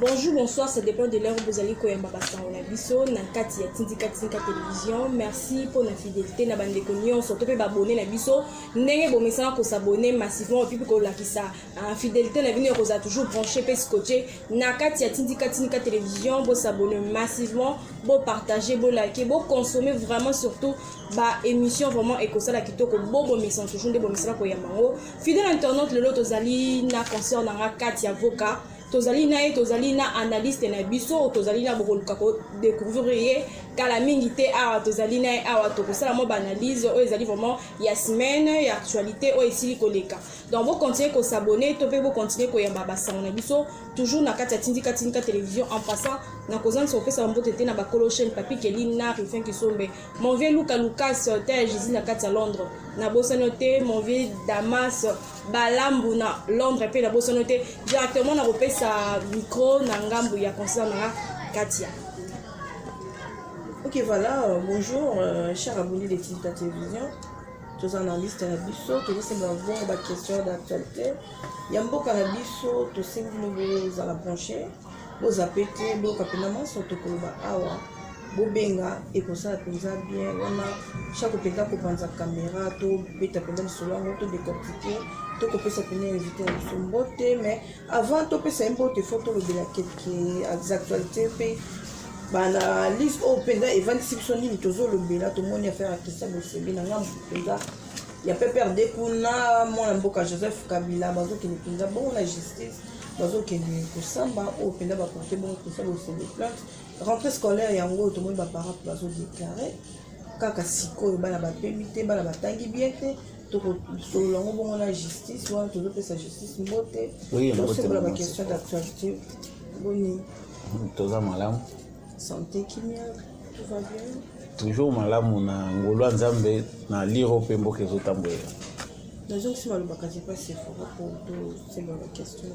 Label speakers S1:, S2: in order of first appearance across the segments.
S1: Bonjour, bonsoir, ça dépend de l'heure où vous allez koyamba basangona biso na kati ya Tindika télévision. Merci pour la fidélité na bande konyo surtout pe abonner na biso ndenge bo message ko s'abonner massivement puis ko la kisa fidélité na bino ko za toujours branché pe scotché na kati ya Tindika télévision bo s'abonner massivement, bo partager, bo liker, bo consommer vraiment surtout ba émission vraiment et ko ça la kitoko bo message toujours de bo message ko yamango fidèle internaute le lot ozali na concert na kati ya voka tozali na analyste na biso tozali na bokoluka ko découvrir kala mingi te awa tozali na awa tokosala mo analyse o ezali vraiment ya semaine ya actualité o esili koleka donc vous continuez ko s'abonner to pe vous continuer ko yamba basango na biso toujours na kati ya Tindika télévision en passant na kozan so pesa mbote te na bakolo chaîne papi Kelly na Rifin Kisombe mon vieux Lucas terre Jésus na kati ya Londres na bosanote mon vieux Damas Balambu na Londres pe na bosanote directement na sa micro na ngambu ya concert na Katia.
S2: Ok, voilà, bonjour, chers abonnés de Tindika télévision, tous analystes à biso, tous les semblant voir des questions d'actualité. Yambo Karabiso, tous semblant à la brancher, vos appétés, vos capinamas sont au Koloba Awa, Bobenga, et pour ça, pensa bien, on a chaque pédale pour prendre sa caméra, tout péta pédale sur la moto décortiqué. Tout peut s'appeler invité à son beauté, mais avant tout peut s'importer photo de la quelques actualités la liste open et 26 personnes toujours le bela tout le monde a fait à Christian Bosebi na ngam penza ya pepper de kuna mon mboka Joseph Kabila bazo qui ne penza bon la justice bazo qui ne kusamba au penza ba porter bon tout ça aussi des plaintes rentrée scolaire yango tout le monde ba para bazo déclarer kaka siko bana ba permité bana batangi bien te selon bon la justice ou toujours sa justice mbote
S3: oui
S2: c'est la question d'actualité boni
S3: toza malamu
S2: santé kimia tout va bien
S3: toujours malamu na ngolo nzambe na liro pe mboka ezotambola
S2: donc si malo bakazi pas c'est fort pour c'est la question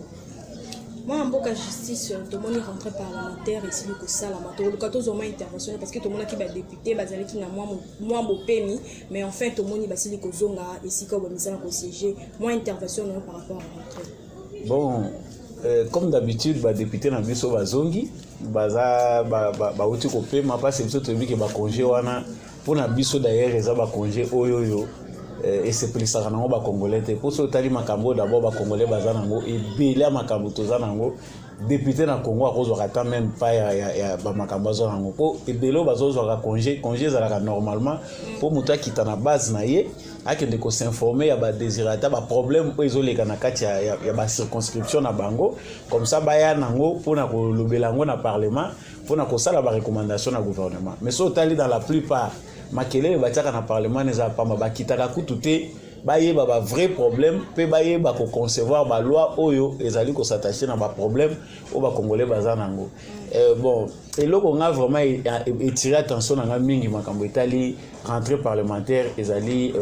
S1: moi en mboka justice tout le monde rentré parlementaire ici que ça la mato le 14 au moins intervention parce que tout le monde qui va député bazali qui na moi bo pemi mais en fait tout le monde basili ko zonga ici ko bamisana ko siéger moi intervention par rapport à rentrée
S3: bon comme d'habitude ba député na biso bazongi baza ba uti ko pema parce que biso to biki ba congé wana pona biso d'ailleurs eza ba congé oyoyo et c'est plus ça nango ba congolais te pour so tali makambo d'abord ba congolais baza nango et bela makambo toza nango député na Congo a cause rata même pas ya ba makambo zo nango po et belo bazo zo ka congé za normalement pour muta kita na base na ye akende ko s'informer ya ba désirata ba problème po ezoleka na kati ya ba circonscription na bango comme ça baya nango pona ko lobela ngo na parlement pona ko sala ba recommandation na gouvernement mais so tali dans la plupart makelele batiaka na parlement neza pamba bakitaka kututé baye ba vrai problème pe baye ba ko concevoir ba loi oyo ezali ko s'attacher na ba problème o ba congolais bazana ngo bon eloko nga vraiment étirer attention na mingi makambo etali rentrée parlementaire ezali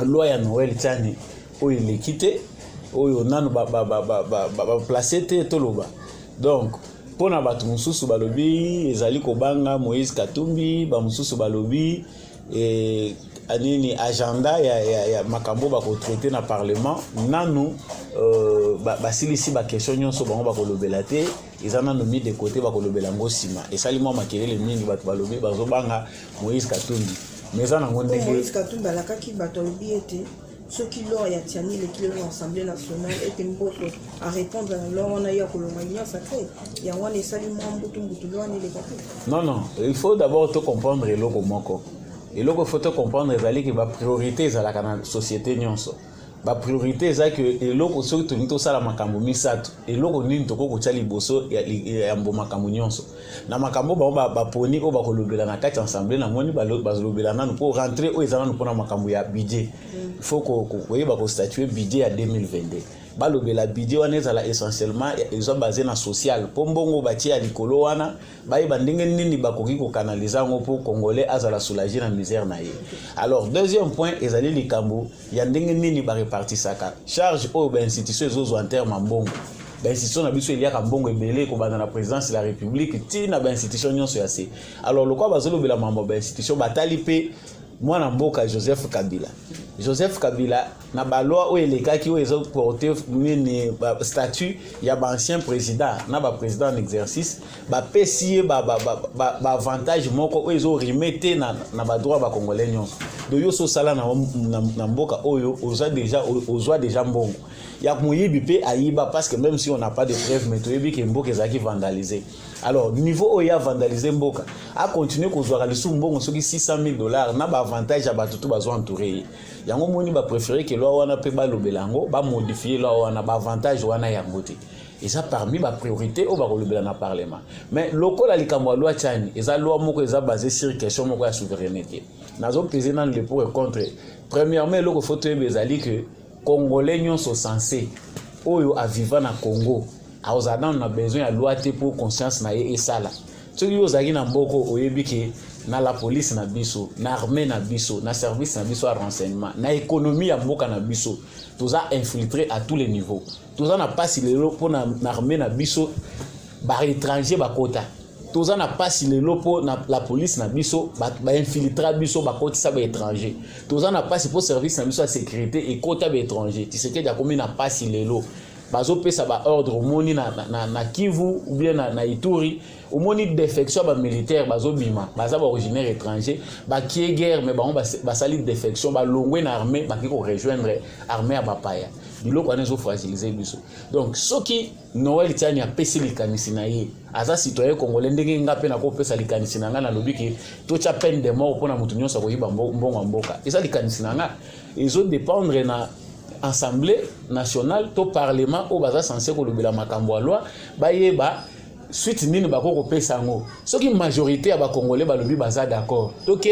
S3: loi ya Noël tani oyo lekité oyo nanu ba placer te toloba donc pona batu mususu balobi ezali ko banga Moïse Katumbi ba mususu balobi anini agenda ya makambo ba ko traiter na parlement nanu basilisi ba question nyonso bango ba ko lobela te ezana no mi de côté ba ko lobela ngo sima esali mo makelele mingi batu balobi bazo banga Moïse Katumbi mais ezana ngo ndenge
S2: Moïse Katumbi alakaki bato lobi ete ceux qui l'ont yatiani l'équilibre de l'Assemblée nationale et mboto à répondre à l'or on a eu à colomagnon sacré il y a un esali mbutu les papiers
S3: non il faut d'abord te comprendre eloko moko eloko faut te comprendre ezali que ba priorité ezalaka na société nyonso ba priorité eza que eloko soki tolingi tosala makambo misato eloko nini tokoko tia liboso ya mbo makambo nyonso na makambo bango baponi oyo bakolobela na kati assemblée na moni bazolobela nanu mpo rentrer oyo eza nanu mpona makambo ya budget il faut koyeba kostatuer budget ya 2022 balobela budget wana ezala essentiellement eza basé na social mpo mbongo batie ya likolo wana bayeba ndenge nini bakoki kokanaliza yango mpo congolais azala soulager na misère na ye alors deuxième point ezali likambo ya ndenge nini barepartisaka charge oyo bainstitution ezozwa en terme ya mbongo bainstitution na biso eliaka mbongo ebele kobanda na présidence de la république ti na bainstitution nyonso ya se alors lokwa bazolobela mambo bainstitution batali mpe mwana mboka Joseph Kabila na baloi oyo elekaki oyo ezo porter mini statut ya ba ancien président na ba président en exercice ba pesi ba avantage moko oyo ezo remettre na ba droit ba congolais nyonso do yo so sala na mboka oyo ozwa déjà mbongo ya moyibi pe ayiba parce que même si on n'a pas de preuves mais toyebi ke mboka ezaki vandalisé. Alors niveau oyo ya vandaliser mboka a continuer kozwa lisu mbongo soki $600,000 na ba avantage ya batutu bazo entourer yango moni ba préférer que loi wana pe ba lobelango ba modifier loi wana ba avantage wana yango te. Et ça parmi ma priorité au bakolobela na parlement. Mais lokola likambo loi tchani eza loi moko eza basée sur question moko ya souveraineté. Nazo peser dans le pour et contre. Premièrement loko photo bezali que Congolais nyonso censé oyo a vivant na Congo aozana na besoin ya loi te pour conscience na ye esala. Soki ozaki na mboko oyebi ke na la police na biso, na armée na biso, na service na biso à renseignement, na économie ya mboka na biso, toza infiltré à tous les niveaux. Toza na pasi lelo po na armée na biso ba étranger ba kota. Toza na pasi lelo po na la police na biso ba infiltra biso ba kota ba étranger. Toza na pasi po service na biso à sécurité et kota ba étranger. Tu sais que ya komi na pasi lelo. Bazo pesa ba ordre omoni na Kivu ou bien na Ituri omoni défection ba militaire bazo bima baza ba originaire étranger ba qui guerre mais ba sali défection ba longwe na armée ba ki ko rejoindre armée ya bapaya biloko wana zo fragiliser biso. Donc soki Noël Tchani a pesi likanisi na ye aza citoyen congolais ndenge ngape na ko pesa likanisi na nga na lobiki to cha peine de mort pona mutu nyonso ko yiba mbongo mboka eza likanisi na nga ezo dépendre na Assemblée nationale to parlement au baza censé ko lobela makambo a loi ba yeba suite nini bakoko pesa ngo soki majorité ya ba congolais ba lobi baza d'accord OK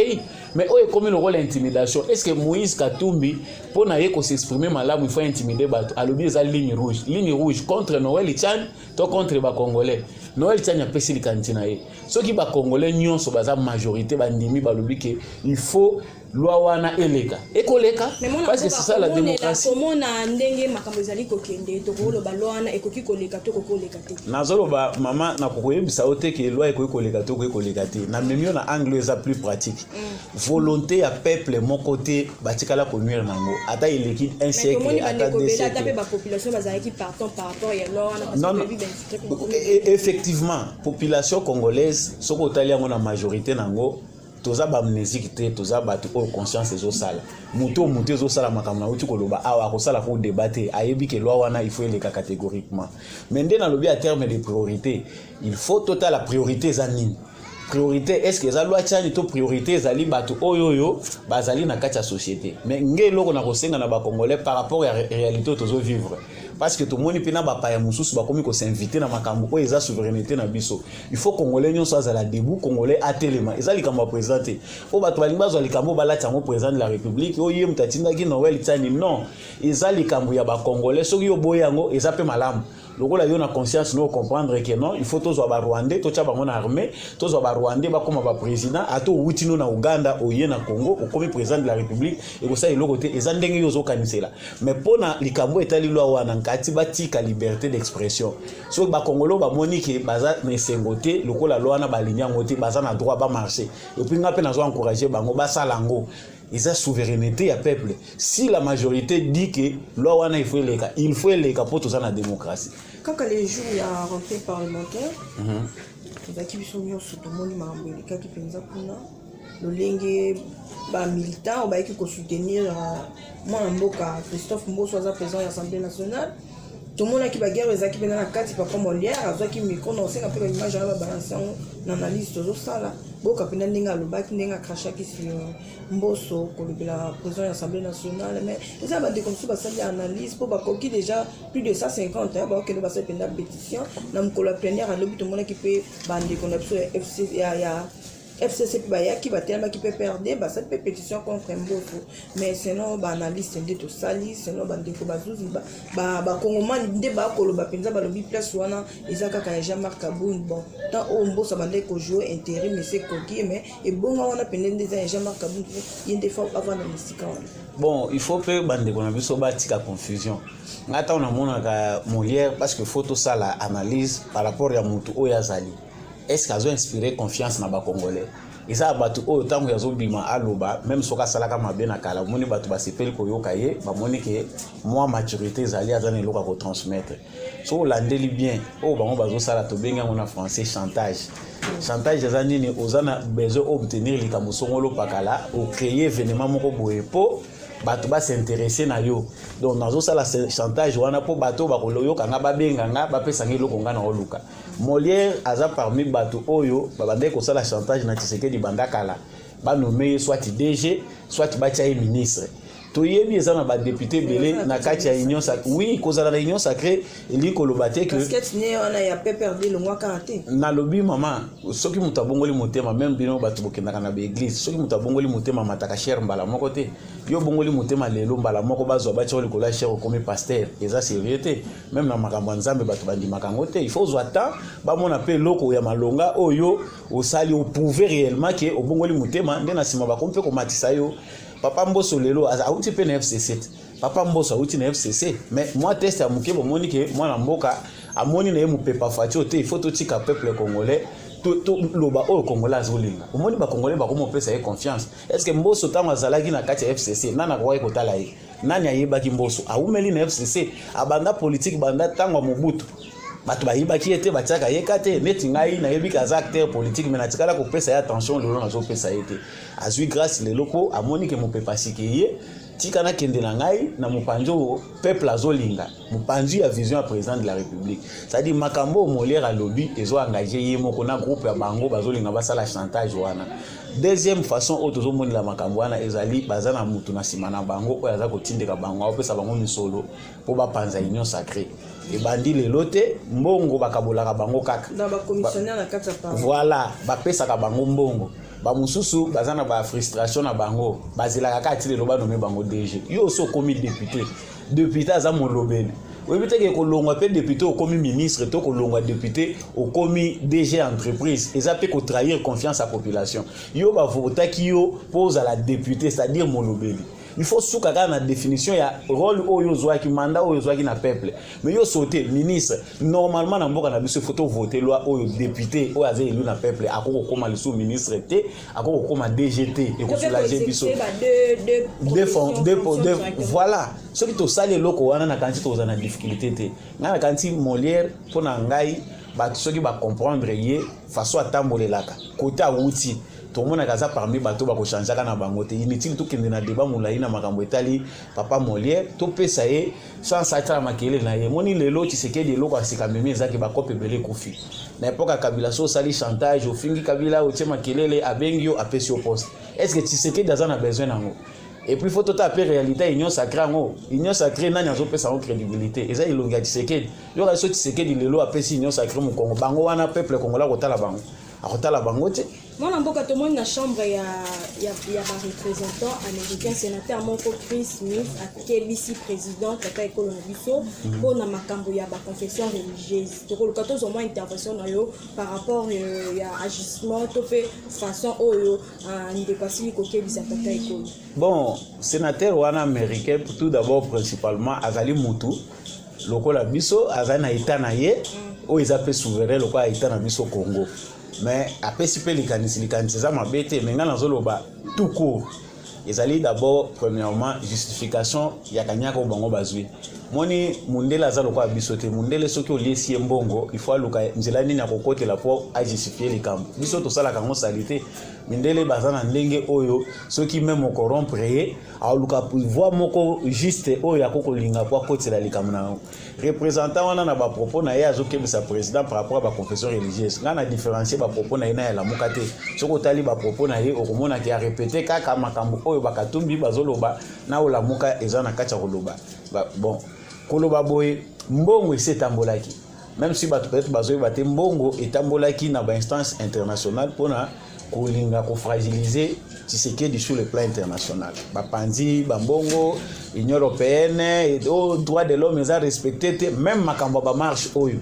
S3: mais oyo comme le rôle l'intimidation est-ce que Moïse Katumbi pour na ye ko s'exprimer malamu il faut intimider ba alobi eza ligne rouge contre Noël Tchani to contre ba congolais Noël Tchani a pesi likantina ye soki ba congolais nyonso baza majorité ba ndimi ba lobi ke il faut loi wana eleka ekoleka parce que c'est ça la démocratie.
S1: Comment na ndenge makambo ezali kokende to ko loba loi wana ekoki koleka to kokoleka te
S3: nazoloba mama na koyebisa ote ke loi ekoki koleka to kokoleka te na memio na angle eza plus pratique volonté ya peuple mon côté batikala ko nuire nango ata eleki un siècle ata deux siècles
S1: mais ba population bazaki partant par rapport ya loi wana
S3: parce que effectivement population congolaise soko tali yango na majorité nango toza ba amnésique te toza batu o conscience ezo sala muto ezo sala makambo na uti koloba awa ko sala ko débattre ayebi ke loi wana il faut eleka catégoriquement mais ndé na lobi à terme de priorité il faut total la priorité za nini priorité est-ce que za loi tchani to priorité zali batu oyoyo bazali na kati ya société mais ngelo na kosenga na ba congolais par rapport à réalité tozo vivre parce que tout le monde pena ba paya mususu ba komi ko s'inviter na makambo o eza souveraineté na biso il faut congolais nyonso azala debout congolais atelema ezali kamba présenter o ba to balimba zo likambo bala tango président de la république o yem tatinda ki Noël Tchani non ezali kambo ya ba congolais soki yo boyango eza pe malamu lokola yo na conscience no comprendre que non il faut tozo ba rwandais to cha ba mona armée tozo ba rwandais ba koma ba président ato wutino na Uganda oye na Congo o komi président de la république et ko sa eloko te eza ndenge yo zo kanisela mais pona likambo etali loi wana kati batika liberté d'expression so ba congolo ba monique baza na sengote lokola loi na ba linya ngote baza na droit ba marcher et puis ngape na zo encourager bango ba salango eza souveraineté ya peuple si la majorité dit que loi wana il faut les pour tout ça la démocratie
S2: quand les jours il y a rentrée parlementaire qui sont mis sur tout le monde mambolika qui penza kuna lolenge ba militant ba qui soutenir moi mboka Christophe Mboso za président de l'Assemblée nationale tout le monde qui va guerre ezaki pena na kati papa Molière azaki micro na osenga pe image ya ba balancer na analyse tozo sala boka pena ndinga lobaki ndinga krashaki sur Mboso ko le président de l'Assemblée nationale mais ça va comme ça ça analyse pour ba koki déjà plus de 150 ba que nous va faire pena pétition na mkola plénière à l'hôpital tout le monde qui peut bande qu'on a FC ya FCC qui va tellement qui peut perdre ça peut pétition contre Mboso mais sinon ba analyste de tout sali sinon ba ndeko bazuzi ba kongomani nde ba koloba penza ba lobi place wana ezaka ka Jean-Marc Kabund bon tant au Mboso ba ndeko jouer intérim mais c'est coquille mais et bon wana pendende des Jean-Marc Kabund yende faut avoir na misika
S3: bon il faut que ba ndeko na biso ba tika confusion ngata on a mona ka Molière parce que photo ça la analyse par rapport ya mutu oyazali. Est-ce qu'ils ont inspiré confiance dans les Congolais? eza bato oyo tango yazo bima aloba même soka salaka mabe na kala moni bato ba sepeli ko yoka ye ba moni ke moi maturité ezali azana eloka ko transmettre so landeli bien o bango bazo sala to benga ngona français chantage chantage eza nini ozana besoin obtenir likambo songolo pakala o créer événement moko boye po bato ba s'intéresser na yo donc nazo sala chantage wana po bato ba koloyoka nga babenga nga bapesa ngi loko nga na oluka Molière aza parmi bato oyo babande ko sala chantage na Tshisekedi bandakala ba nommé soit DG soit batia ministre toyebi eza na ba député belé na kati ya union sacrée oui kozala na union sacrée eli kolobate que
S2: parce que tine wana ya pe perdu le mois 40
S3: na lobi mama soki mutabongoli motema même bino bato bokendaka na église soki mutabongoli motema mataka cher mbala moko te yo bongoli motema lelo mbala moko bazwa batia likola cher comme pasteur eza sérieux te même na makambo nzambe bato bandimaka ngo te il faut zwa temps ba mona pe loko ya malonga oyo osali o prouver réellement que obongoli motema ndena sima ba kompe ko matisa yo Papa Mbosso lelo auti pe na FCC Papa Mbosso auti na FCC mais moi test ya mukebo moni ke mwana mboka amoni na ye mupepa fati ote il faut to tika peuple congolais to loba o congolais azolinga omoni ba congolais ba komo pesa ye confiance est-ce que Mbosso tango azalaki na kati ya FCC nana kwa ko tala ye nani ayebaki Mbosso aumeli na FCC abanda politique banda tango Mobutu bato bayibaki ete batiaka yeka te neti ngai nayebi ka acteur politique mais natikala kopesa ya attention lelo nazopesa ete azwi grâce lelo po amoni ke mopepa sike ye tika na kende na ngai na mopanzo peuple azolinga mopanzi ya vision ya président de la république c'est-à-dire makambo Molière alobi ezo engagé ye moko na groupe ya bango bazolinga basala chantage wana deuxième façon otozo moni la makambo wana ezali bazana mutu na sima na bango oyo aza kotindeka bango opesa bango misolo po bapanza union sacrée et bandi lelote mbongo bakabolaka bango kaka
S2: na ba commissionnaire na kati pa
S3: voilà bapesa ka bango mbongo ba mususu bazana ba frustration na bango bazilaka kati lelo ba nomé bango DG yo so komi député aza molobeli oyebite ke kolongwa pe député okomi ministre to kolongwa député okomi DG entreprise eza pe ko trahir confiance à population yo ba votaki yo pose à la député c'est-à-dire molobeli il faut souka na définition ya rôle oyo zwaki mandat oyo zwaki na peuple mais yo sauter ministre normalement na mboka na biso faut voter loi oyo député oyo azé élu na peuple akoko koma lisu ministre te akoko koma DGT et ko soulager biso voilà ce qui to sali loko wana na kanti to za na difficulté te na kanti Molière pona ngai ba soki ba comprendre ye façon atambolelaka côté outil tout le monde a gazé parmi bateau bako changer kana bango te inutile tout kende na débat moulayi na makambo etali papa Molière to pesa ye sans satra makele na ye moni lelo Tshisekedi loko asika memi ezaki ba kope belé kufi na époque Kabila so sali chantage ofingi Kabila o tima kelele abengio apesi au poste est-ce que Tshisekedi a besoin nango et puis faut tout taper réalité union sacrée nani azo pesa en crédibilité eza ilonga Tshisekedi yo ka so Tshisekedi lelo apesi union sacrée mu Congo bango wana peuple congolais kotala bango akotala bango te
S1: Moi, mboka to moni na chambre ya ba représentant américain sénateur moko Chris Smith akebisi président kata ekolo na biso pour na makambo ya ba confession religieuse to ko kato zo mo intervention na yo par rapport ya agissement to pe façon oyo ni dépasser ko kebisa kata ekolo.
S3: Bon, sénateur wana américain tout d'abord principalement azali mutu lokola biso azana itana ye o izape souverain lokola itana biso Congo. Mais après si peu les canisi ça m'a bêté mais ngana zoloba tout court ezali d'abord premièrement justification ya kanyaka bango bazwi moni mundela za lokwa bisote mundele soki oliesi mbongo il faut aluka nzela nini ya kokotela po a justifier les camps biso to sala kango salité mindele bazana ndenge oyo soki même corrompre ye aluka pouvoir moko juste oyo akokolinga po akotela likambo na représentant wana na ba propos na ye azokebisa président par rapport à ba confession religieuse ngana différencier ba propos na ye na ya la mukate soko tali ba propos na ye okomona ki a répéter kaka makambo oyo bakatumbi bazoloba na ola muka ezana kacha koloba bon koloba boye mbongo esetambolaki même si bato peut-être bazoyi bate mbongo etambolaki na ba instance internationale pona kolinga ko fragiliser Tshisekedi sur le plan international bapanzi bambongo Union européenne et droit de l'homme les a respecté même makambo ba marche oyo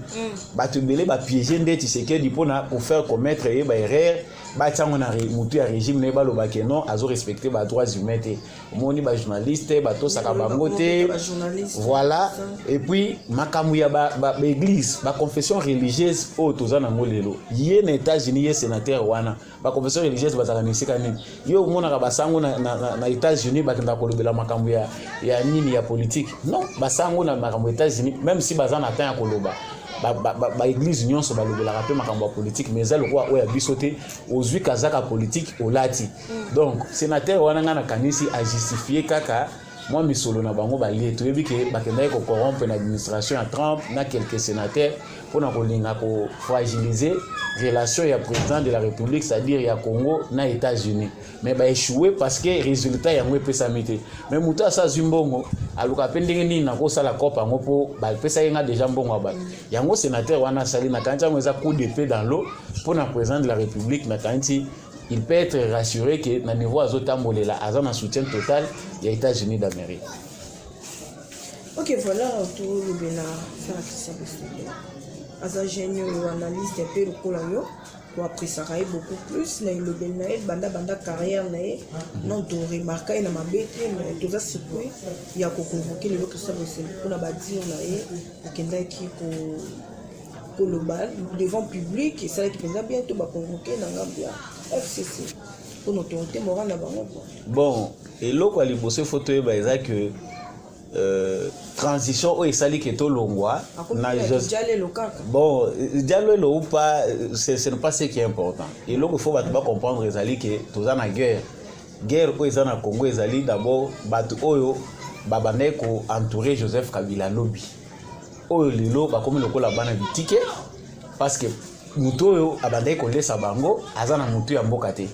S3: bato belé ba piéger ndé Tshisekedi pona pour faire commettre ba erreur ba tsango na mutu ya régime ne ba loba ke non azo respecter ba droits humains te moni ba journaliste ba to saka bango te voilà et puis makamu ya ba église ba confession religieuse o tozana ngolelo ye na États-Unis ye sénateur wana ba confession religieuse bazaka nisika nini yo mona ka basango na États-Unis ba kenda kolobela makamu ya nini ya politique non basango na makamu États-Unis même si bazana atteint ya koloba ba église nyonso ba lobela rapé makambo politique mais ça le quoi oya bisoté ozwi kazaka politique olati donc sénateur wana ngana kanisi a justifier kaka moi misolo na bango ba lié to ebike ba kenda ko corrompre l'administration à Trump na quelques sénateurs pour na kolinga ko fragiliser relation ya président de la République c'est-à-dire ya Congo na États-Unis mais ba échoué parce que résultat ya ngwe pesa mité mais muta sa zimbongo aluka pendenge ni na ko sala kopa ngopo ba pesa yenga déjà mbongo ba yango sénateur wana sali na kancha ngweza coup d'épée dans l'eau pour na président de la République na kanti il peut être rassuré que na niveau azotambolela azana soutien total ya États-Unis d'Amérique.
S2: Ok, voilà tout le bien faire ça as un génie ou analyste un peu le colayo pour apprécier beaucoup plus na le bien banda carrière non to remarquer na mabete mais tout ça c'est quoi il y a convoquer le que ça c'est pour na badir na akenda ki pour le bal devant public et ça qui peut bientôt ba convoquer na ngambia FCC pour notre autorité morale na bango.
S3: Bon et loko ali bosse photo e ba que transition au esali keto longwa na bon dialogue ou pas ce n'est pas ce qui est important et là il faut pas comprendre esali que tous en guerre au ezana Congo esali d'abord batu oyo babane ko entourer Joseph Kabila lobby oyo lelo ba comme lokola bana bitike parce que mutu oyo abande ko lesa bango azana mutu ya mboka te.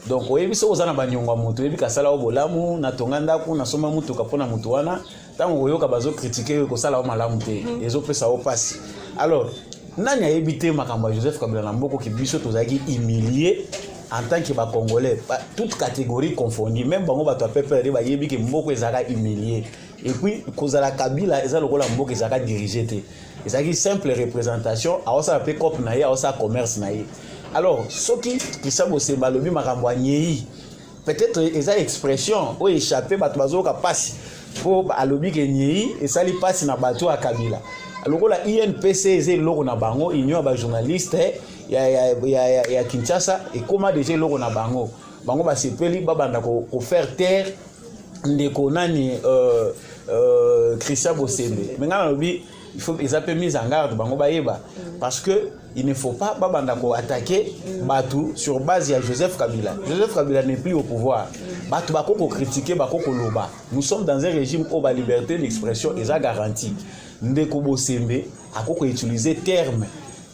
S3: Donc oyebi so ozana banyongwa mutu oyebi kasala o bolamu na tonganda ku na soma mutu kapona mutu wana tango oyoka bazo critiquer ko sala o malamu te ezo pesa o passe alors nani ayebi te makambo Joseph Kabila na mboko ki biso tozaki humilié en tant que ba congolais toute catégorie confondue même bango bato peuple ba yebi ke mboko ezaka humilié et puis kozala Kabila eza lokola mboko ezaka diriger te ezaki simple représentation aosa pe cop na ye aosa commerce na ye. Alors, ce qui Christian Semba lobi makambo nyei peut-être eza expression o échappé bato bazoka passe pour alobi ke nyei et ça li passe na bato a Kabila. Alors la INPC eze loko na bango union ba journaliste ya Kinshasa et comment déjà loko na bango ba sepeli babanda ko faire taire ndeko nani Christian Bosembe. Maintenant lobi il faut qu'ils appellent mise en garde bango bayeba parce que il ne faut pas babanda ko attaquer Batu sur base de Joseph Kabila. Joseph Kabila n'est plus au pouvoir. Batu bako ko critiquer bako ko loba. Nous sommes dans un régime où la liberté d'expression est garantie. Ndeko Bosembe akoko utiliser terme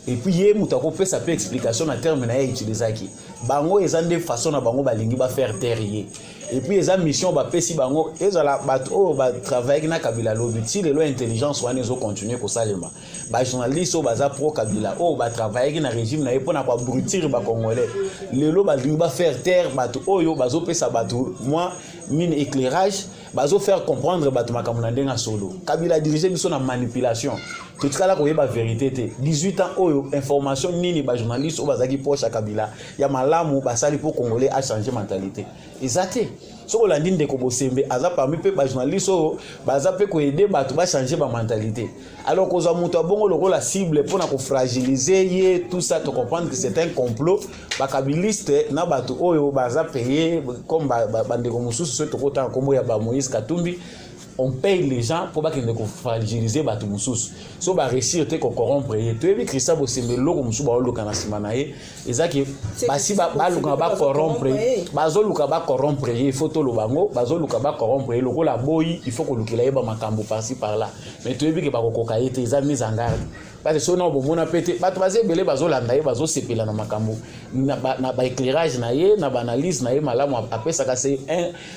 S3: et puis yé mutako pe sa pe explication na terme na utiliser ki. Bango ezande façon na bango balingi ba faire taire yé. Et puis eza mission ba pesi bango ezala bato ba travailler na Kabila lobi ti le lo intelligence wana ezo continuer ko salema. Ba journaliste o baza pro Kabila o ba travailler na régime na epona ko abrutir ba congolais. Le lo balingi ba faire taire bato oyo bazo pesa bato moi mine éclairage bazo faire comprendre bato makambo na ndenga solo. Kabila diriger biso na manipulation. Tout cas là ko yeba vérité te 18 ans oyo information nini ba journaliste o bazaki poche Kabila ya malamu basali pour congolais a changer mentalité. Exacté. So la ligne de Kobosembe aza parmi pe ba journaliste o baza pe ko aider bato ba changer ba mentalité. Alors ko za muto bongo loko la cible pour na ko fragiliser yé tout ça te comprendre que c'est un complot ba kabiliste na bato oyo baza payer comme ba ndeko mususu so to kota kombo ya ba Moïse Katumbi. On paye les gens pour pas qu'ils ne fragiliser bato mususu so ba réussir te ko corrompre ye to ebi Christian Bosembe loko mususu ba oloka na simana ye ezaki basi ba luka ba corrompre bazo luka ba corrompre ye photo lo bango bazo luka ba corrompre ye loko la boyi il faut ko lukila ye ba makambo par-ci par-là mais to ebi ke ba ko koka ye te eza mise en garde parce que sono bomona pété bato bazé belé bazo landa ye bazo sepela na makambo na ba éclairage na ye na ba analyse na ye malamu apesa ka c'est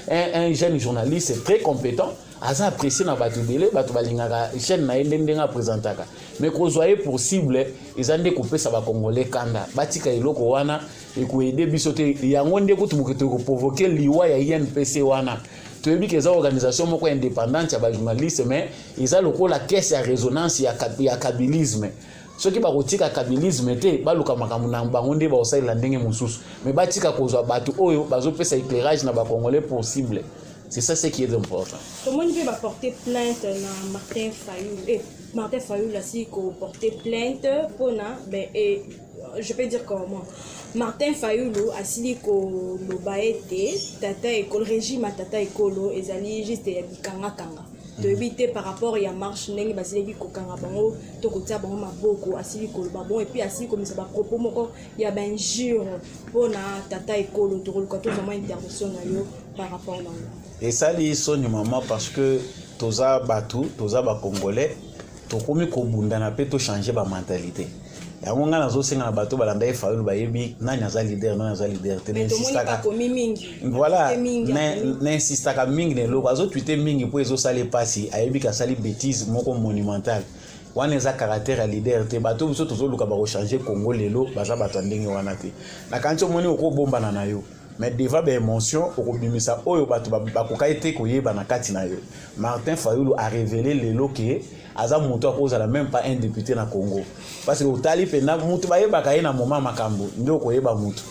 S3: un jeune journaliste très compétent aza apprécié na bato belé bato balingaka chaîne na ye ndenga présentaka mais ko zoyer possible ezande ko pesa ba congolais kanda batika eloko wana e ko aider bisote yango ndeko tumuketo ko provoquer liwa ya INPC wana tu veux que les organisations moko indépendantes ya ba journaliste mais ils a la caisse à résonance ya kabilisme soki bakotika kabilisme te baluka makambo na bango nde baosalela ndenge mosusu mais batika kozwa bato oyo bazopesa éclairage na bacongolais possible. C'est ça ce qui est important.
S1: Comment il peut porter plainte à Martin Fayulu? Martin Fayulu a si porter plainte pour je peux dire comment Martin Fayulu a si ko lo baete tata école régime tata écolo ezali juste ya bikanga kanga. De éviter par rapport à marche n'engi basili ko kanga bango to ko tia bango maboko asili ko babon et puis asili comme ça ba propos moko ya benjure pour na tata écolo to ko to vraiment intervention na yo par rapport na.
S3: Et ça li son maman parce que toza batu toza ba congolais to komi ko bunda na pe to changer ba mentalité. Ya ngonga nazo senga na bato balanda e Fayulu bayebi nani aza leader te insistaka voilà n'insistaka mingi ne loko azo tweeter mingi po ezo sale pasi ayebi ka sali bêtise moko monumentale wana eza caractère ya leader te bato biso tozo luka ba changer Congo lelo baza bato ndenge wana te na kancho moni oko bombana na yo mais devant ba émotion okobimisa oyo bato bakoka ete koyeba na kati na yo. Martin Fayulu a révélé lelo que aza moto akozala même pas un député na Congo parce que otali pena mutu bayebaka ye na moment makambo ndio koyeba mutu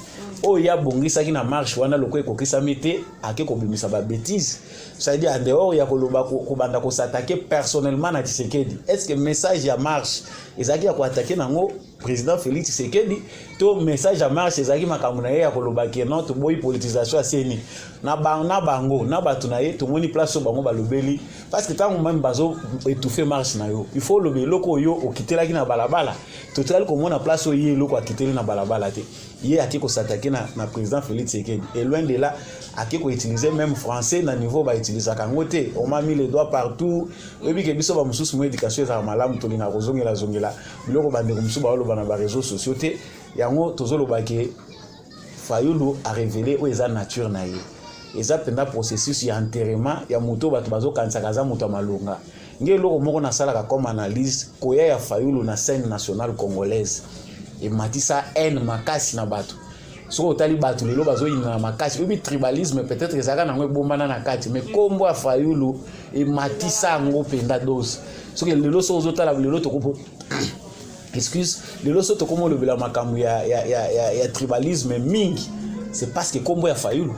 S3: oyo ya bongisaki na marche wana loko ekokisami te ake kobimisa ba bêtise c'est-à-dire en dehors ya koloba kobanda ko s'attaquer personnellement na Tshisekedi. Est-ce que message ya marche ezaki ya ko attaquer nango président Félix Tshisekedi to message ya marche ezaki makambo na ye ya koloba ke non to boy politisation aseni na bango na batu na ye to moni place bango balobeli parce que tant même bazo étouffer marche na yo il faut lobe loko yo okitelaki na balabala to tali ko mona place o ye loko akiteli na balabala te ye akiko s'attaquer na président Félix Tshisekedi et loin de là akiko utiliser même français na niveau ba utiliser kangote on m'a mis les doigts partout et puis que biso ba mususu mo éducation za malamu to lina kozongela zongela biloko bande ko mususu ba lo bana ba réseaux sociaux te yango tozolo ba ke Fayulu a révélé o eza nature na ye eza penda processus ya enterrement ya moto bato bazo kansaka za moto malonga nge loko moko na sala comme analyse koya ya Fayulu na scène nationale congolaise et matisa haine makasi na bato so otali bato lelo bazo ina makasi obi tribalisme peut-être ezaka na ngwe bombana na kati mais kombo ya Fayulu et matisa ngo penda dose so que lelo so ozotala lelo tokopo excuse lelo so tokomo le bela makambu ya tribalisme mingi c'est parce que kombo ya Fayulu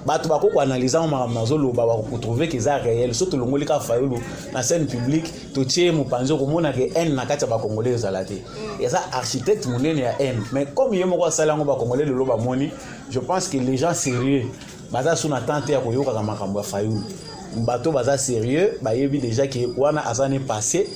S3: bato bako ko analyser ma mazolo ba ko trouver que ça réel surtout longoli ka Fayulu na scène publique to tie mo panzo ko mona ke en na kati ba congolais zalate et ça architecte monene ya en mais comme yemo ko sala ngo ba congolais le ba moni je pense que les gens sérieux baza sous attente ya ko yoka ka makambo ya Fayulu bato baza sérieux ba yebi déjà que wana azane passé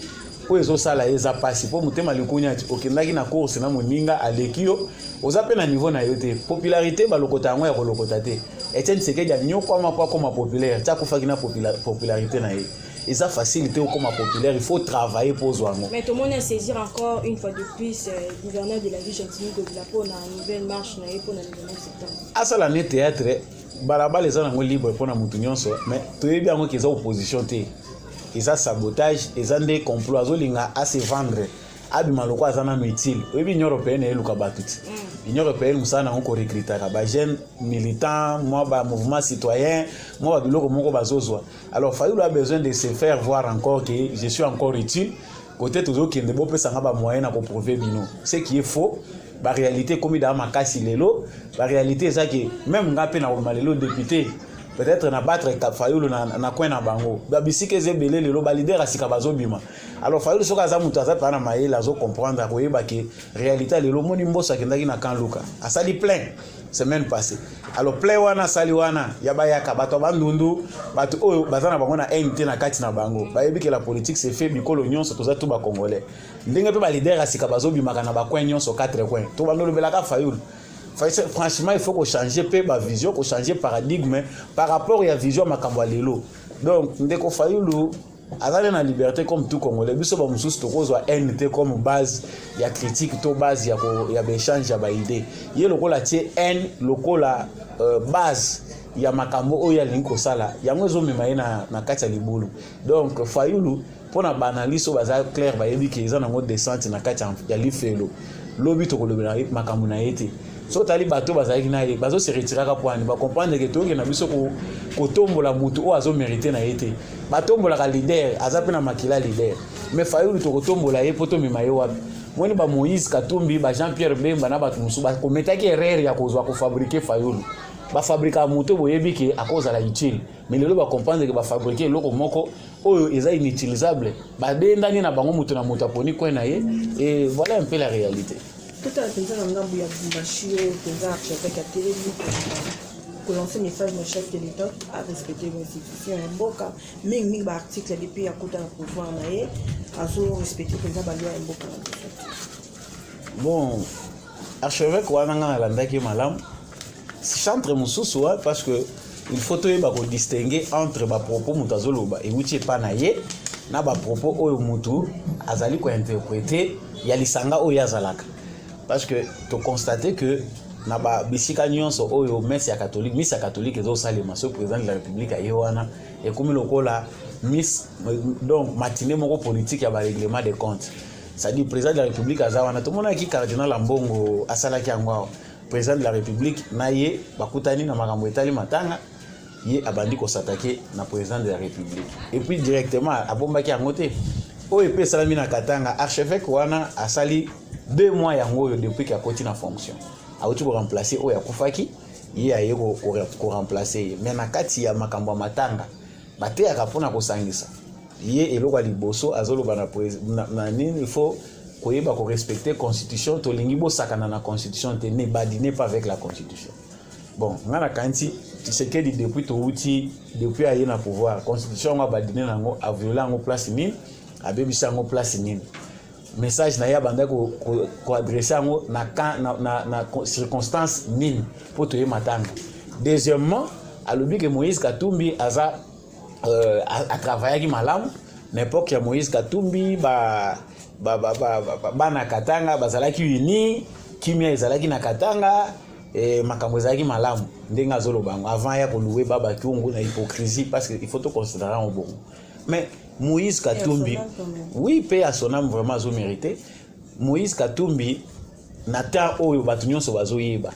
S3: po ezo sala eza passé po mutema likunya okendaki na course na moninga alekio oza pe na niveau na yote popularité ba lokota ngo ya ko lokota te Etienne Tshisekedi a nyoko ama comme populaire ta kufaki na popularité na ye eza facilité comme populaire il faut travailler pour zwango
S1: mais tout le monde a saisir encore une fois de plus gouverneur de la ville Chantilly de la pour une nouvelle marche na pour le 19 septembre
S3: asala ne théâtre balabala eza nango libre pour na mutu nyonso mais toyebi yango ke eza opposition te eza sabotage eza nde complot azolinga à se vendre abima loko azana métier oyebi Union européenne eluka batuti Union européenne musana on ko recruter ba jeunes militants moi ba mouvement citoyen moi ba biloko moko bazozwa alors Fayulu a besoin de se faire voir encore que je suis encore utile côté toujours qui ne peut pas ba moyen à prouver bino ce qui est faux ba réalité comme dans makasi lelo ba réalité ça que même ngapé na malelo député peut-être na battre Fayulu na coin na bango ba bisike zebele lelo ba leader asika bazobima alors Fayulu soka za mutu aza pana maye azo comprendre ko yeba ke réalité lelo moni mbosa kendaki na kan luka asali plein semaine passée alors plein wana sali wana yaba yaka bato bandundu bato oyo bazana bango na NT na kati na bango ba yebi ke la politique c'est fait bikolo nyonso toza tout ba congolais ndenge pe ba leader asika bazobima kana ba coin nyonso 4 coins to bandolo belaka Fayulu. Franchement, il faut qu'on change ma vision, qu'on change paradigme par rapport à la vision makambo lelo. Donc, dès qu'on Fayulu, azali na liberté comme tout congolais, biso ba mususu tokozwa NT comme base ya critique to base ya échange ya ba idée. Ye lokola tie N lokola base ya makambo oya linko sala. Yango ezomema ye na kati ya libulu. Donc Fayulu pona banaliso baza clair ba yebi ke eza nango descente na kati ya lifelo. Lobi to kolobela makambo na yete. So tali bato bazaki na ye bazo se retiraka poani ba comprendre que toke na biso ko tombola mutu o azo mériter na yete batombola ka leader azape na makila leader mais Fayulu to ko tombola ye poto mema ye wapi moni ba Moïse Katumbi ba Jean-Pierre Bemba na ba tumusu ba kometaki erreur ya kozwa ko fabriquer fayulu ba fabriquer moto boyebi ke à cause la utile mais lelo ba comprendre que ba fabriquer loko moko oyo eza inutilisable ba dendani na bango moto na moto aponi ko na ye et voilà un peu la réalité.
S2: Tout à l'heure dans ngambu ya Bumbashi aux archevêques à télé pour lancer message mon chef de l'État à respecter les institutions et boka mingi ba article depuis à côté à pouvoir naé à respecter les ba loi et boka.
S3: Bon archevêque wana nga landaki malam chantre mususu parce que il faut to distinguer entre ba propos mutazoloba et wuti pa na ye na ba propos oyo mutu azali ko interpréter ya lisanga oyo azalaka parce que tu constater que na ba bisika nyonso oyo messe catholique ezo salema so président de la République ayewana et comme lokola miss donc matinée moko politique ya ba règlement des comptes ça dit président de la République azawana to mona ki cardinal Ambongo asalaki angwa président de la République naye bakutani na makambo etali matanga ye abandi ko s'attaquer na président de la République et puis directement abombaki angote o epé salami na Katanga archevêque wana asali 2 mois yango depuis qu'il a continué na fonction a outi ko remplacer o ya kufaki ye aye ko remplacer mais na kati ya makambo matanga bate akapona ko sangisa ye eloko liboso azoloba na nini il faut koyeba ko respecter constitution to lingi bo sakana na constitution te ne badine pas avec la constitution. Bon ngana kanti c'est que depuis to outi depuis aye na pouvoir constitution nga badine nango a violer ngo place nini a bebisa ngo place nini message na ya banda ko adresser ngo na circonstance nini pour to matanga. Deuxièmement alobi que Moïse Katumbi aza a travaillé malamu n'importe ya Moïse Katumbi na Katanga bazalaki uni kimia ezalaki na Katanga makambo ezalaki malamu ndenga zoloba avant ya kolouer baba kiungu na hypocrisie parce que il faut to considérer en bon mais Moïse Katumbi oui paix à son âme vraiment zo mérité Moïse Katumbi nata oyo batu nyonso bazoyeba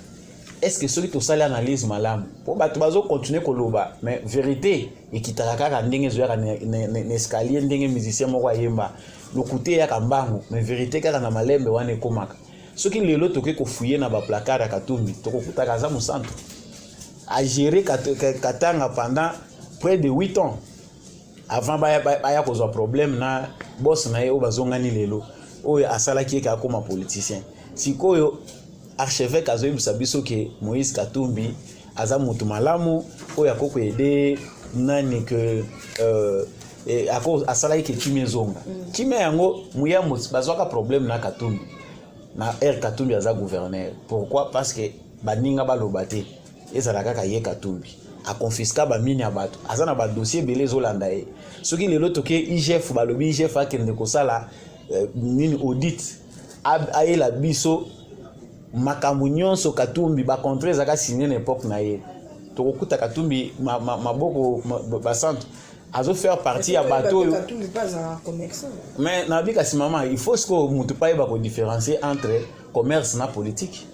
S3: est-ce que celui to sali analyse malamu po batu bazo continuer koloba mais vérité ekitaka kaka ndenge zo ya na escalier ndenge musicien moko ayemba lokute ya kambango mais vérité kaka na malembe wana ekomaka soki lelo toke ko fouiller na ba placard ya Katumbi toko kutaka za musantu a gérer Katanga pendant près de 8 ans avant baya kozwa problème na boss na ye o bazongani lelo oyo asalaki ka koma politicien sikoyo archevêque azoyebisa biso ke Moïse Katumbi aza mutu malamu oyo akoko aider nani que ako asalaki ke kimia zonga kimia yango muya bazwaka problème na Katumbi na Katumbi aza gouverneur pourquoi parce que baninga balobate ezalaka ka ye Katumbi a confisquer ba mine ya bato aza na ba dossier belé zolanda e soki lelo toke IGF balobi IGF akende ko sala nini audit ayela biso makambo nyonso Katumbi ba contre ezaka signé na époque na ye tokokuta Katumbi maboko ba centre azo faire partie ya bateau
S2: Katumbi pas un commerçant
S3: mais na bika si maman il faut ce que mutu pa yeba ko différencier entre commerce na politique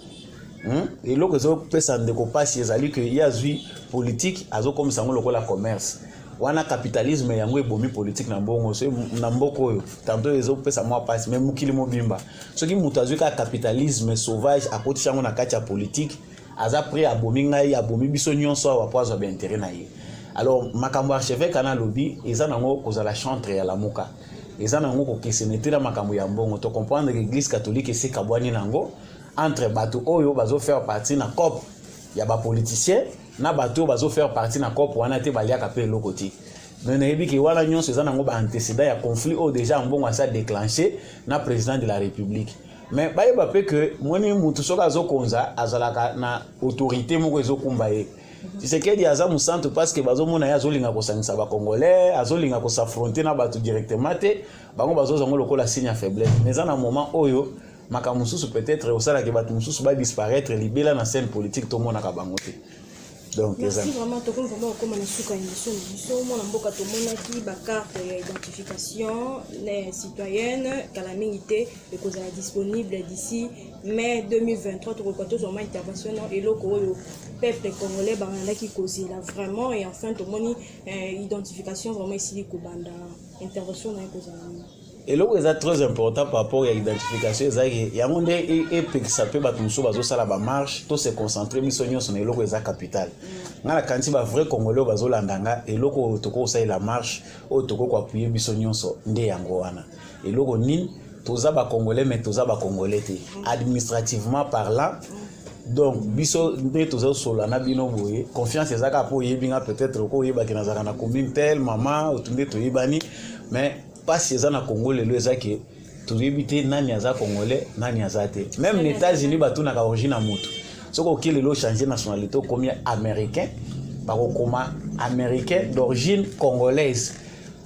S3: et loko zo pesa ndeko pasi ezali que yazui politique azo comme ça ngolo la commerce wana capitalisme yango ebomi politique na mbongo so na mboko oyo tantôt ezo pesa moi passe même mukili mobimba soki mutu azui ka capitalisme sauvage akoti chango na kati ya politique aza prêt abomi ngai abomi biso nyonso wa poazo ba intérêt na ye. Alors makambo archevêque ana lobi eza nango kozala chantre ya lamuka eza nango ko kesenetela makambo ya mbongo to comprendre que l'église catholique c'est kabwani nango entre bato oyo bazo faire partie na COP ya ba politicien na bato bazo faire partie na COP wana te baliaka pe lokoti mais na yebi ki wana nyonso eza nango ba antécédent ya conflit o déjà mbongo asa déclenché na président de la République mais bayeba pe que moni mutu soka zo konza azalaka na autorité moko ezokumba ye Tshisekedi aza mu centre parce que bazomona ya zolinga ko sangisa ba congolais azolinga ko s'affronter na bato directement te bango bazozango lokola signe ya faiblesse mais en un moment oyo makambo mususu peut-être osala ke bato mususu ba disparaître libela na scène politique to mona ka bango te. Donc
S1: merci vraiment tokon vraiment comme na suka émission biso mona mboka to mona ki ba carte d'identification les citoyennes calamité et cause disponible d'ici mai 2023 to ko to vraiment intervention et loko oyo peuple congolais banda qui cause là vraiment et enfin to moni identification vraiment ici ko banda intervention na cause
S3: Et là, c'est très important par rapport à l'identification. Il y a un monde qui s'appelle Batumso, Bazosala, Marche, tout se concentrer, Missonio, son élo, c'est capital. Quand il y a un vrai Congolais, Bazolandanga, et l'oko, Toko, c'est la marche, ou Toko, quoi, appuyer Missonio, Nde Yangoana. Et l'oko, Nin, Toza, Congolais, mais Toza, Congolais, administrativement parlant. Donc, biso nde toza solana bino boye confiance ezaka po yebinga peut-être ko yeba ki nazaka na commune tel mama otunde to yebani mais pas si ezana Congo lelo ezaki to yebite nani aza congolais nani azate même les États-Unis batuna ka origine mutu soko ki lelo changer nationalité comme américain bako koma américain d'origine congolaise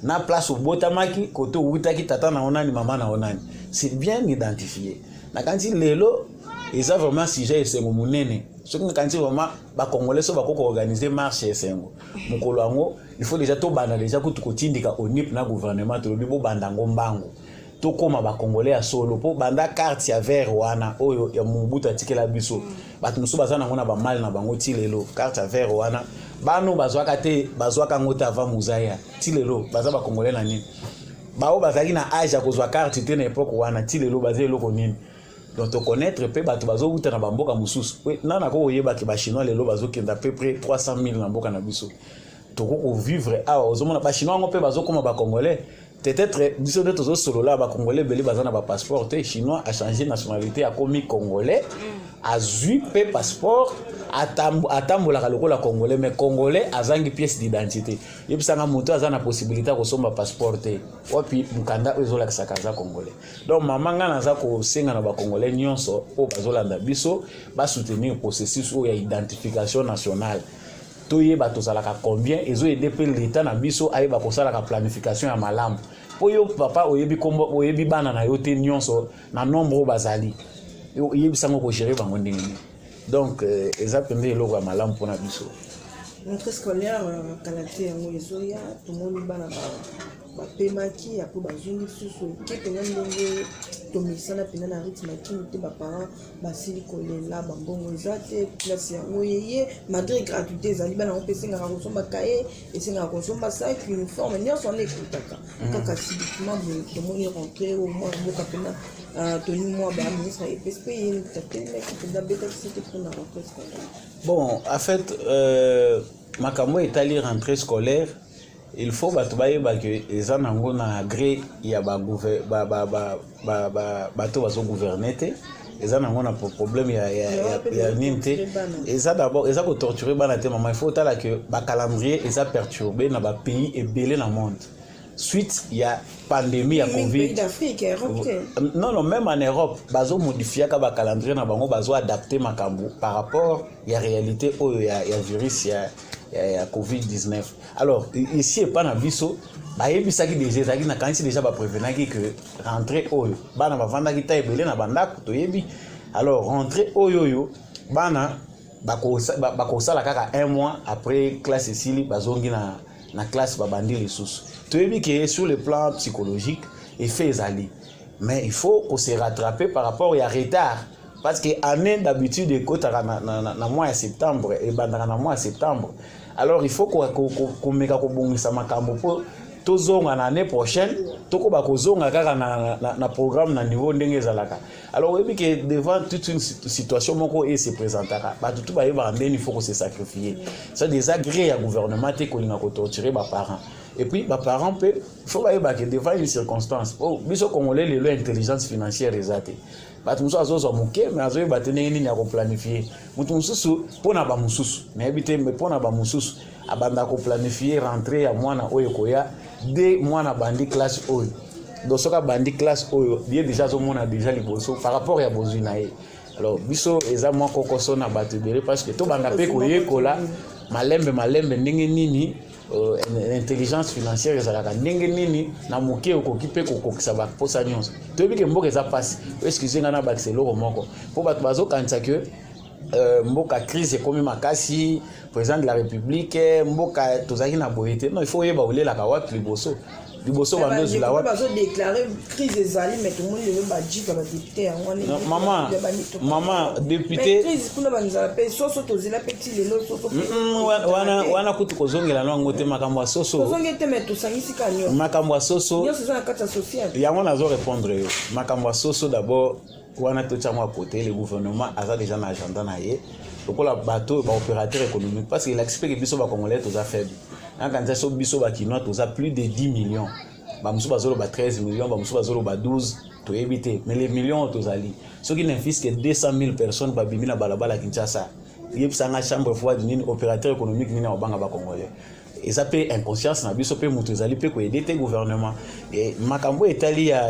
S3: na place au botamaki koto wutaki tata na onani mama na onani c'est bien identifié na kanti lelo et ça vraiment sujet c'est mon munene ce que quand vraiment ba congolais so ba ko organiser marche esengo mukolo ango il faut déjà to banda déjà ko tukotindika onip na gouvernement to bibo banda ngombango to koma ba congolais ya solo po banda carte ya vert wana oyo ya Mobutu atikela biso batu musu bazana ngona ba mal na bango tilelo carte ya vert wana bano bazwaka te bazwaka ngota avant muzaya tilelo baza ba congolais na nini bao bazaki na âge ya kozwa carte te na époque wana tilelo bazelo ko nini. Donc, te connaître, pe bato bazo uta na bamboka mususu. Oui, nana ko yeba ki ba chinois lelo bazo kenda à peu près 300 000 na mboka na biso. To ko vivre awa ozomona ba chinois ngo pe bazo koma ba congolais. Peut-être biso de tozo solo là ba congolais beli bazana ba passeport te chinois a changé nationalité a komi congolais. A zui pe passeport atambola ka lokola congolais mais congolais azangi pièce d'identité. Yebisanga moto azana possibilité ko somba passeport te. Wapi mukanda ezola kisakaza congolais. Donc mama nga naza ko senga na ba congolais nyonso o bazolanda biso ba soutenir processus o ya identification nationale. Toye ba tozalaka combien ezo aider pe l'état na biso ayeba ko sala ka planification ya malamu. Po yo papa oyebi kombo oyebi bana na yo te nyonso na nombre bazali. Yebi sango ko gérer bango ndenge. Donc exactement eloko ya malamu pona biso.
S2: Notre scolaire qualité yango ezoya tout le monde bana ba pemaki apo bazungi susu ke pena ndenge tomisana pena na rythme qui te ba parents basili kolela bambongo ezate place yango yeye malgré gratuité ezali bana opesinga ka kosomba kaye esinga kosomba sac uniforme nyonso on ekutaka kaka si document de moni rentrer au moins boka pena tenu moi ba ministre et PSP il t'a mec da beta c'était pour la rentrée scolaire.
S3: Bon, en fait makambo etali rentrée scolaire il faut batubaye ba que ezana ngo na gré ya ba bato bazo gouverner te ezana ngo na problème ya ninte eza d'abord eza ko torturer bana te maman il faut tala que ba calendrier eza perturbé na ba pays ebelé na monde suite il y a pandémie ya Covid
S2: d'Afrique Europe
S3: non même en Europe bazo modifier ka ba calendrier na bango bazo adapter makambo par rapport ya réalité oyo ya virus ya Covid-19. Alors ici et pas na biso ba yebisaki déjà na kanisi déjà ba prévenaki que rentrer oyo bana ba vanda kita ebele na bandako to yebi alors rentrer oyo bana bako sala kaka un mois après classe esili bazongi na classe babandi lisusu to yebi que sur le plan psychologique effet ezali mais il faut qu'on se rattraper par rapport à retard parce que année d'habitude ekotaka na mois de septembre et bandaka na mois de septembre. Alors il faut qu'on meka ko bongisa makambo po tozonga na année prochaine toko ba kozonga kaka na programme na niveau ndenge ezalaka. Alors oui que devant toute une situation moko et se présentera ba tout ba yeba ndeni il faut qu'on se sacrifier. Ça désagré à gouvernement te ko linga ko torturer ba parents. Et puis ba parents peut il faut ba yeba que devant une circonstance oh biso congolais le intelligence financière ezate. Batu musu azozo muke mais azoye batene nini ya ko planifier mutu mususu pona ba mususu mais habité mais pona ba mususu abanda ko planifier rentrer ya mwana oyo koya de mwana bandi classe oyo donc soka bandi classe oyo bien déjà zo mona déjà liboso par rapport ya bozwi na ye alors biso eza mwa kokoso na batu bele parce que to banda pe koyekola malembe ndenge nini intelligence financière ezalaka ndenge nini na moke okoki pe kokokisa baposa nyonso toyebi ke mboka eza pasi excusez nga na bakisa eloko moko mpo bato bazokanisa ke mboka crise ekomi makasi président de la république mboka tozalaki na boye te non il faut oyeba olelaka wapi liboso liboso bandozi la wapi
S2: déclarer crise ezali mais tout le monde ne veut pas dire que député
S3: maman député
S2: crise kuna banza pe soso tozela petit lelo soso
S3: wana kutu kozongela nango te makambo ya soso
S2: kozongete mais tosangisi kanyo
S3: makambo ya soso
S2: yo c'est ça la carte sociale
S3: yango nazo répondre yo makambo ya soso d'abord wana tochango à côté le gouvernement a déjà na agenda na ye lokola bateau ba opérateur économique parce qu'il explique que biso ba congolais toza faible en quand ça biso ba kinois toza plus de 10 millions ba musu bazolo ba 13 millions ba musu bazolo ba 12 to éviter mais les millions tozali ceux qui n'infisent que 200 000 personnes ba bimi na balabala Kinshasa yebisanga chambre froide nini opérateur économique nini obanga ba congolais et ça peut inconscience na biso pe mutu ezali pe ko aider te gouvernement et makambo etali ya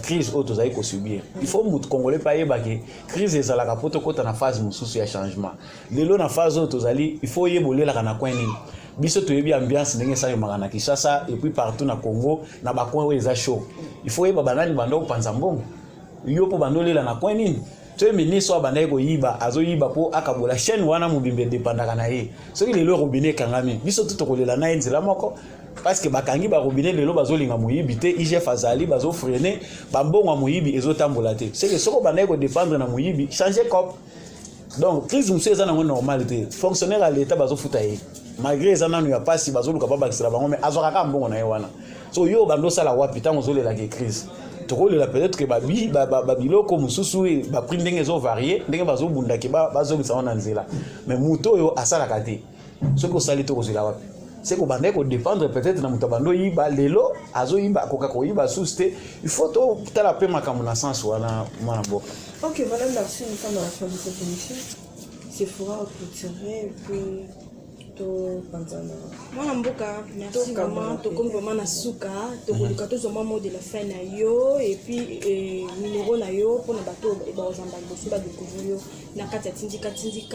S3: crise auto zali ko subir il faut mutu congolais pa yeba ke crise ezala ka poto kota na phase mususu ya changement lelo na phase auto zali il faut yebolela kana coin nini biso to yebi ambiance ndenge sa yo magana Kinshasa et puis partout na Congo na ba coin eza chaud il faut yeba banani bando panza mbongo yo po bandolela na coin nini tu ministre wa bandaye ko yiba azo yiba po akabola chaîne wana mubimbe dépendaka na ye soki lelo robinet kangami biso tout kolela na nzela moko parce que bakangi ba robinet lelo bazolinga muyibi te IGF azali bazo freiner bambongo muyibi ezotambola te c'est que soko bandaye ko dépendre na muyibi changer cop donc crise musu eza nango normalité fonctionnaire à l'état bazo futa ye malgré eza nanu ya pasi bazoluka ba bakisela bango mais azwaka mbongo na ye wana so yo bando sala wapi tango zolela ke crise tokolela peut-être que babiloko mususu ba prix ndenge zo varier ndenge bazo bunda ke bazo bisa wana nzela mais muto yo asala kate ce que sali to kozela wapi c'est ko bande ko dépendre peut-être na muto bando yiba lelo azo yiba koka ko yiba souste il faut to tala pe makambo na sens wana mwana boka.
S2: OK, madame, merci, nous sommes dans la fin de cette émission. C'est fera clôturer puis to panzana
S1: mwana mboka merci vraiment to comme vraiment na suka to kolika to zoma mot de la fin na yo et puis numéro na yo pour na bato ba ozamba bosu ba découvrir yo na kati ya tindika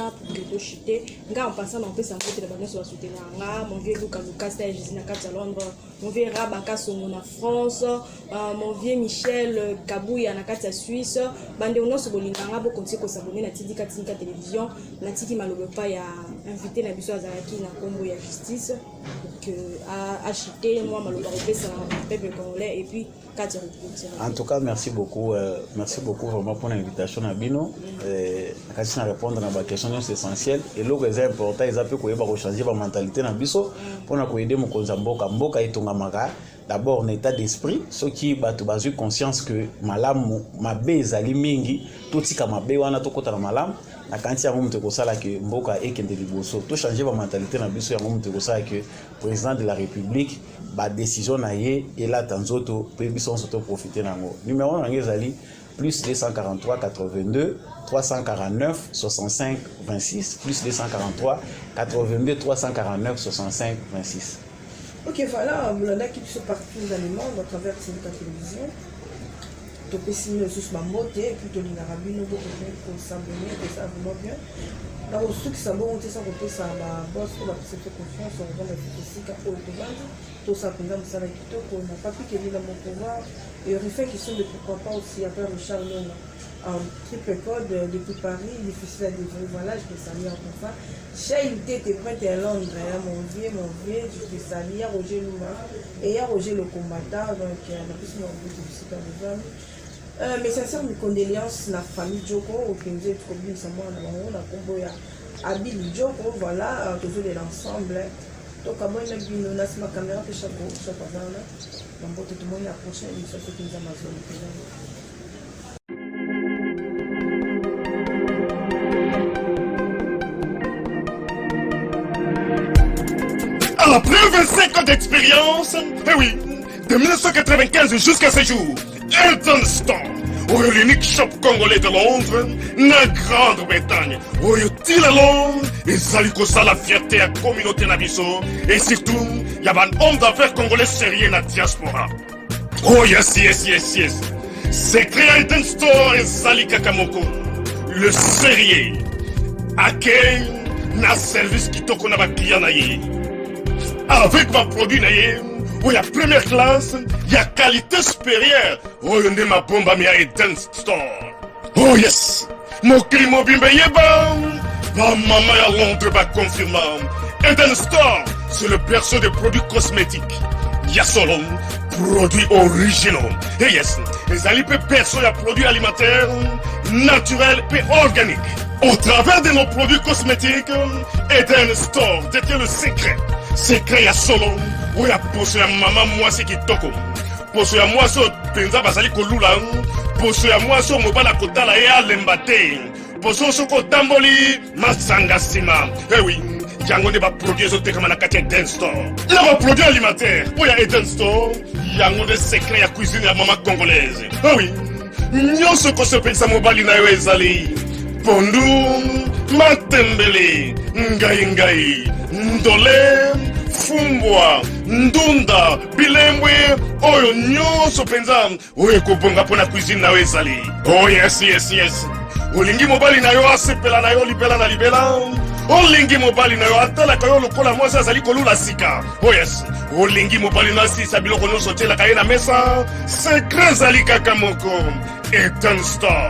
S1: pour que to chiter nga en passant en pesa mbote na bano so soutenir nga mon vieux Lucas stage na kati ya Londres mon vieux Rabaka Songo na France mon vieux Michel Kabouya na kati ya Suisse bande ono so bolinga nga bo continuer ko s'abonner na tindika télévision na tiki malobe pa ya invité na biso azalaki na combo ya justice que a acheté moi maloba repesa peuple congolais et puis Katia.
S3: En tout cas merci beaucoup vraiment pour l'invitation à Bino kasi na répondre na ba question essentielle et lo que c'est important ils appellent ko yeba ko changer ba mentalité na biso pour na ko aider mo konza mboka etonga maka d'abord un état d'esprit ceux qui batu bazu conscience que malamu mabe ezali mingi totika mabe wana tokota na malamu na kanti ya mutu ko sala que mboka ekende liboso to changer ba mentalité na biso ya mutu ko sala que président de la république ba décision na ye et là tanzoto pe biso soto profiter nango numéro na ngezali plus 243 82 349 65 26 plus 243 82 349 65 26.
S2: OK, voilà, on a qui se partout dans le monde à travers la télévision. Tu peux signer sur ma motte et puis tu as rabino pour s'abonner, ça vraiment bien. Là, au truc, ça bon, ça repose ça ma boss pour la faire confiance, on va mettre ici qu'à haut de base. Tout ça, pour nous, ça va être qu'on n'a pas pu qu'il y ait dans mon pouvoir. Et on fait question de pourquoi pas aussi après Richard Lone. En triple code depuis Paris, difficile à déjouer. Voilà, je peux saluer encore ça. Chez UT, t'es prêt à Londres, mon vieux, je peux saluer. Il y a Roger Luma et il y a Roger le combattant, donc il y a plus de visite à l'événement. Mes sincères condoléances à la famille Djoko, au Kenzé, au Kobin, Samoa, à la Combo, à Bill Djoko, voilà, toujours de l'ensemble. Donc, à moi, il y a ma caméra, puis chaque fois, donc, tout le monde, la prochaine émission, c'est qui nous a
S4: Après 25 ans d'expérience, eh oui, de 1995 jusqu'à ce jour, Elton Store, l'unique shop congolais de Londres, la Grande-Bretagne, où il a Londres, et ça lui cause la fierté à la communauté nabiso, et surtout, il y a un homme d'affaires congolais sérieux dans la diaspora. Oh yes. C'est créé Elton Store et Zali Kakamoko, le sérieux, à quel na service qui t'a qu'on a client avec ma produit où il y a première classe, il y a qualité supérieure. Oh, il y a ma bombe à Eden Store. Oh yes, mon crime bimbe yeba. Ma maman à Londres va confirmer. Eden Store, c'est le berceau des produits cosmétiques. ya solo produits originaux. Et yes, les alipes perso ya produits alimentaires naturels et organiques. Au travers de nos produits cosmétiques, Eden Store détient le secret. Secret ya solo, où ya poso ya maman moi c'est qui toko. Poso ya moi so penza basali kolula. Poso ya moi so mobala kotala ya lembate. Poso so kotamboli masanga sima. Eh oui. Yango ne ba produit ezote kama na kati ya Eden Store. Na ba produit alimentaire oya Eden Store. Yango de secret ya cuisine ya maman congolaise. Ah oui. Nyonso ko sepelisa mobali na yo ezali. Pondu, matembele, ngai, ndole, fumbwa, ndunda, bilembwe, oyo nyonso penza. Oyo kobonga pona cuisine na yo ezali. Oh yes. Olingi mobali na yo asepela na yo libela na libela. Olingi mobali na yo atalaka yo lokola mwasi azali kolula sika. Oh yes. Olingi mobali na sisa biloko nyonso otielaka ye na mesa. Secret ezali kaka moko. Eden Store.